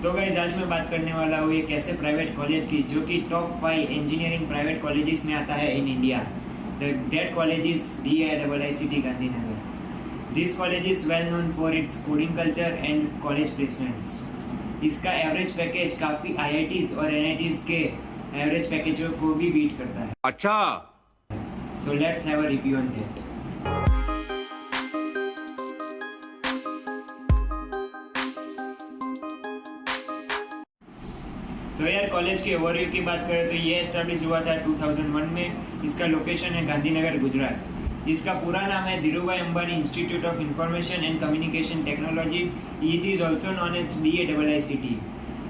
तो गाइस आज मैं बात करने वाला हूँ एक ऐसे प्राइवेट कॉलेज की जो कि टॉप 5 इंजीनियरिंग प्राइवेट कॉलेजेस में आता है in India. That college is DIICT Gandhinagar. This college is well known for its coding culture and college placements. इसका एवरेज पैकेज काफ़ी IITs और NITs के एवरेज पैकेजों को भी बीट करता है। अच्छा, so let's have a review on that. तो यार कॉलेज के ओवरव्यू की बात करें तो ये एस्टैब्लिश हुआ था 2001 में। इसका लोकेशन है गांधीनगर गुजरात। इसका पूरा नाम है Dhirubhai Ambani institute of information and communication technology. It is also known as DIICT।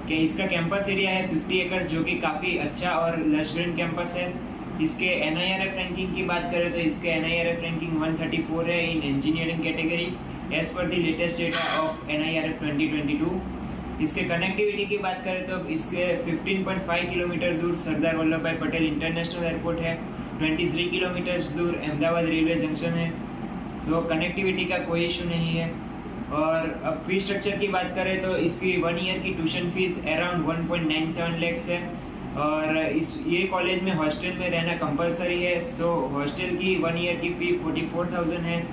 कि इसका कैंपस एरिया है 50 एकड़ जो कि काफ़ी अच्छा और लश ग्रीन कैंपस है। इसके NIRF रैंकिंग की बात करें तो इसके NIRF रैंकिंग 134 है in engineering category as per the latest data of NIRF 2022। इसके कनेक्टिविटी की बात करें तो इसके 15.5 किलोमीटर दूर सरदार वल्लभ भाई पटेल इंटरनेशनल एयरपोर्ट है। 23 किलोमीटर दूर अहमदाबाद रेलवे जंक्शन है। तो कनेक्टिविटी का कोई इशू नहीं है। और अब फी स्ट्रक्चर की बात करें तो इसकी 1 ईयर की ट्यूशन फीस अराउंड 1.97 लैक्स है। और ये कॉलेज में हॉस्टल में रहना कंपलसरी है। सो हॉस्टल की 1 ईयर की फी 44,000 है।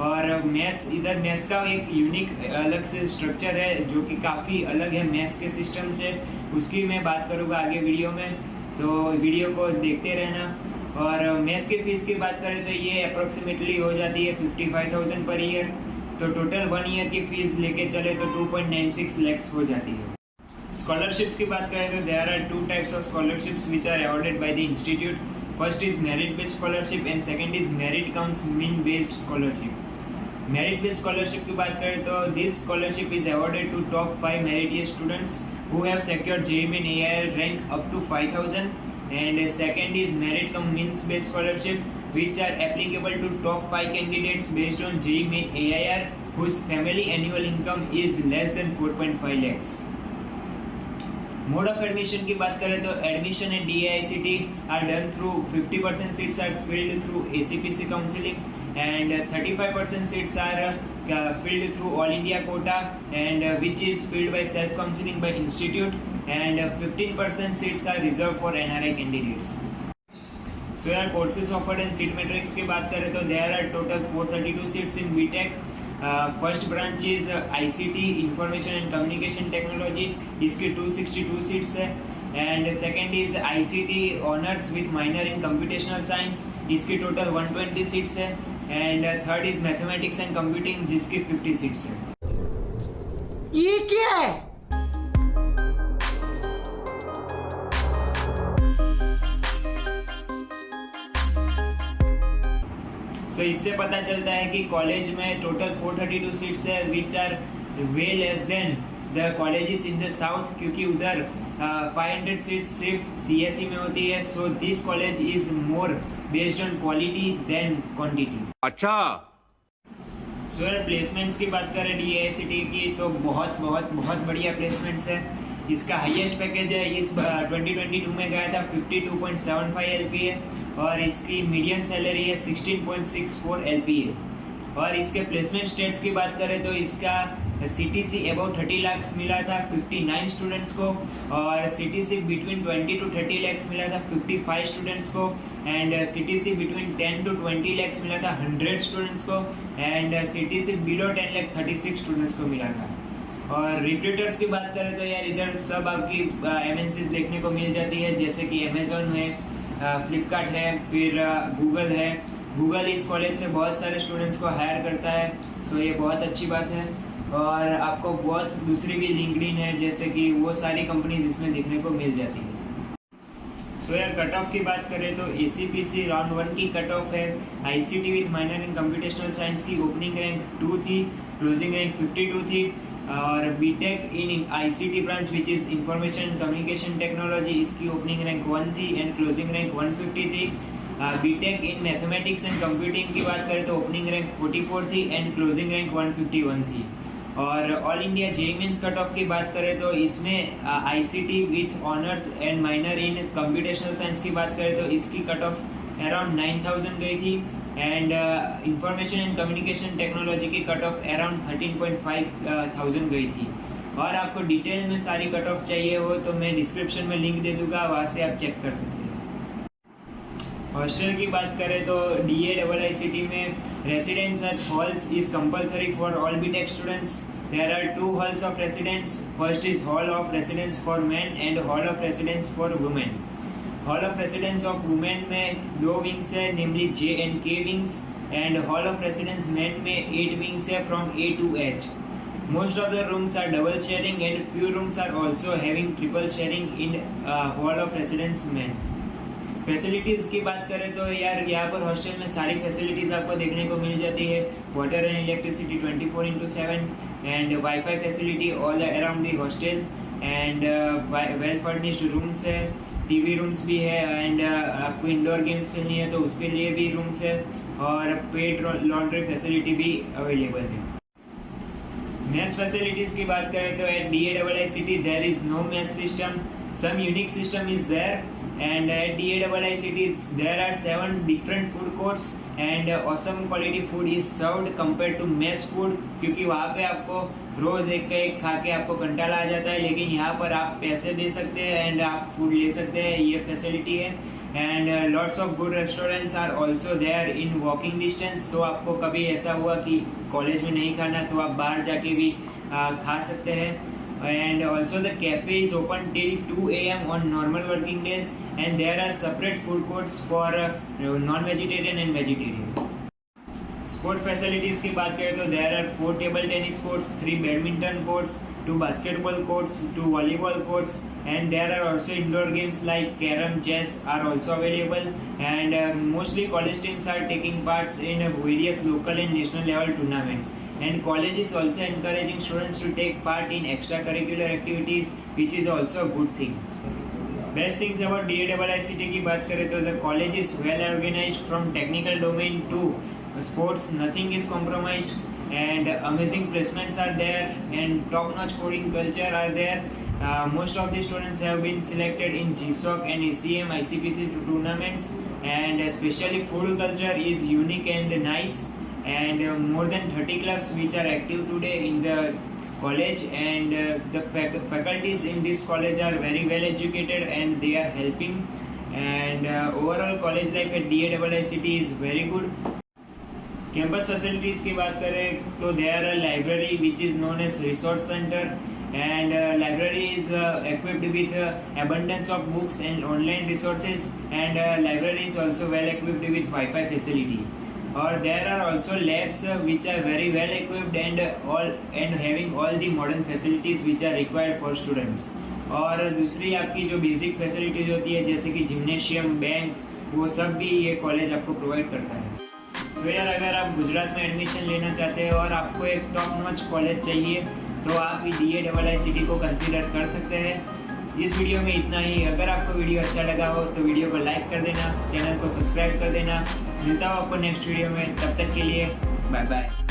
और मेस का एक यूनिक अलग से स्ट्रक्चर है जो कि काफ़ी अलग है मेस के सिस्टम से। उसकी मैं बात करूँगा आगे वीडियो में, तो वीडियो को देखते रहना। और मेस की फ़ीस की बात करें तो ये अप्रोक्सीमेटली हो जाती है 55,000 पर ईयर। तो टोटल 1 ईयर की फ़ीस लेके चले तो 2.96 लैक्स हो जाती है। स्कॉलरशिप्स की बात करें तो there are 2 types of scholarships which are awarded by the institute. First is merit based scholarship and second is merit cum means based scholarship. Merit based scholarship की बात करें तो this scholarship is awarded to top 5 meritorious students who have secured JEE Main AIR rank up to 5,000, and second is merit cum means based scholarship which are applicable to top 5 candidates based on JEE Main AIR whose family annual income is less than 4.5 lakhs. Mode of admission की बात करें तो admission at DIICT are done through 50% seats are filled through ACPC counselling and 35% seats are filled through All India quota and which is filled by self counseling by institute, and 15% seats are reserved for NRI candidates. So यार courses offered and seat matrix की बात करें तो there are total 432 seats in BTech. First branch is ICT information and communication technology. इसके 262 seats है। And second is ICT honours with minor in computational science. इसकी total 120 seats है। And third is mathematics and computing जिसकी 50 seats है। ये क्या है? सो इससे पता चलता है कि कॉलेज में टोटल 432 सीट्स है which are way less than the colleges in the south, क्योंकि उधर 500 सीट्स सिर्फ CSE में होती है। So this college is more based on quality than quantity. अच्छा। सो यार प्लेसमेंट्स की बात करें DIICT की तो बहुत बहुत बहुत बढ़िया प्लेसमेंट्स है। इसका हाईएस्ट पैकेज है इस 2022 में गया था 52.75 LPA और इसकी मीडियन सैलरी है 16.64 LPA। और इसके प्लेसमेंट स्टेट्स की बात करें तो इसका CTC अबाउट 30 लाख मिला था 59 स्टूडेंट्स को, और CTC बिटवीन 20 to 30 लाख मिला था 55 स्टूडेंट्स को, and CTC between 10 to 20 lakh मिला था 100 स्टूडेंट्स को, and CTC below 10 lakh 36 students को मिला था। और रिक्रूटर्स की बात करें तो यार इधर सब आपकी MNCs देखने को मिल जाती है, जैसे कि Amazon है, फ्लिपकार्ट है, फिर गूगल है। गूगल इस कॉलेज से बहुत सारे स्टूडेंट्स को हायर करता है। सो ये बहुत अच्छी बात है। और आपको बहुत दूसरी भी लिंक्डइन है, जैसे कि वो सारी कंपनीज इसमें देखने को मिल जाती है। सो यार कट ऑफ की बात करें तो ACPC राउंड 1 की कट ऑफ है। ICT with minor in computational science की ओपनिंग रैंक 2 थी, क्लोजिंग रैंक 52 थी। और BTech in ICT branch which is information communication technology, इसकी ओपनिंग रैंक 1 थी एंड क्लोजिंग रैंक 150 थी। BTech in mathematics and computing की बात करें तो ओपनिंग रैंक 44 थी एंड क्लोजिंग रैंक 151 थी। और all India JEE mains cut off की बात करें तो इसमें ICT with honours and minor in computational science की बात करें तो इसकी कट ऑफ अराउंड 9,000 गई थी, and information and communication technology की कट ऑफ अराउंड 13.5 थाउजेंड गई थी। और आपको डिटेल में सारी कट ऑफ चाहिए हो तो मैं डिस्क्रिप्शन में लिंक दे दूंगा, वहाँ से आप चेक कर सकते हैं। हॉस्टल की बात करें तो DAIICT में residential halls is compulsory for all BTech students. There are 2 halls of residence. First is hall of residence for men and hall of residence for women. Hall of residence of women में 2 wings है, namely J and K wings, and hall of residence men में 8 wings है from A to H. Most of the rooms are double sharing and few rooms are also having triple sharing in hall of residence men. Facilities की बात करें तो यार यहाँ पर hostel में सारी फैसिलिटीज़ आपको देखने को मिल जाती है। Water and electricity 24/7 and wifi facility all around the hostel and well furnished rooms है, टीवी रूम्स भी है एंड आपको इंडोर गेम्स खेलनी है तो उसके लिए भी रूम्स है और पेड लॉन्ड्री फैसिलिटी भी अवेलेबल है। मेस फैसिलिटीज़ की बात करें तो at DAIICT there is no mess system, some unique system is there, and at DAIICT there are 7 different food courts and awesome quality food is served compared to mess food, क्योंकि वहाँ पे आपको रोज एक का एक खा के आपको कंटाला आ जाता है, लेकिन यहाँ पर आप पैसे दे सकते हैं एंड आप फूड ले सकते हैं, ये फैसिलिटी है। And lots of good restaurants are also there in walking distance, so आपको कभी ऐसा हुआ कि कॉलेज में नहीं खाना तो आप बाहर जाके भी खा सकते हैं। And also the cafe is open till 2 AM on normal working days and there are separate food courts for non-vegetarian and vegetarian. Sport facilities की बात करें तो there are 4 table tennis courts, 3 badminton courts, 2 basketball courts, 2 volleyball courts, and there are also indoor games like carom, chess are also available, and mostly college teams are taking parts in various local and national level tournaments. And college is also encouraging students to take part in extracurricular activities, which is also a good thing. Best things about DAIICT की बात करें तो the college is well organized from technical domain to sports, nothing is compromised, and amazing placements are there and top-notch coding culture are there. Most of the students have been selected in GSOC and ACM ICPC tournaments, and especially food culture is unique and nice. And more than 30 clubs which are active today in the college, and the faculties in this college are very well educated and they are helping, and overall college life at DAIICT is very good. Campus facilities की बात करें तो there are a library which is known as resource center, and library is equipped with abundance of books and online resources, and library is also well equipped with Wi-Fi facility. और there are also labs which are very well equipped and having all the modern facilities which are required for students. और दूसरी आपकी जो basic facilities होती है जैसे कि gymnasium, bank, वो सब भी ये कॉलेज आपको प्रोवाइड करता है। तो यार अगर आप गुजरात में एडमिशन लेना चाहते हैं और आपको एक टॉप नॉच कॉलेज चाहिए तो आप DAIICT को कंसीडर कर सकते हैं। इस वीडियो में इतना ही। अगर आपको वीडियो अच्छा लगा हो तो वीडियो को लाइक कर देना, चैनल को सब्सक्राइब कर देना। मिलता हूँ आपको नेक्स्ट वीडियो में, तब तक के लिए बाय बाय।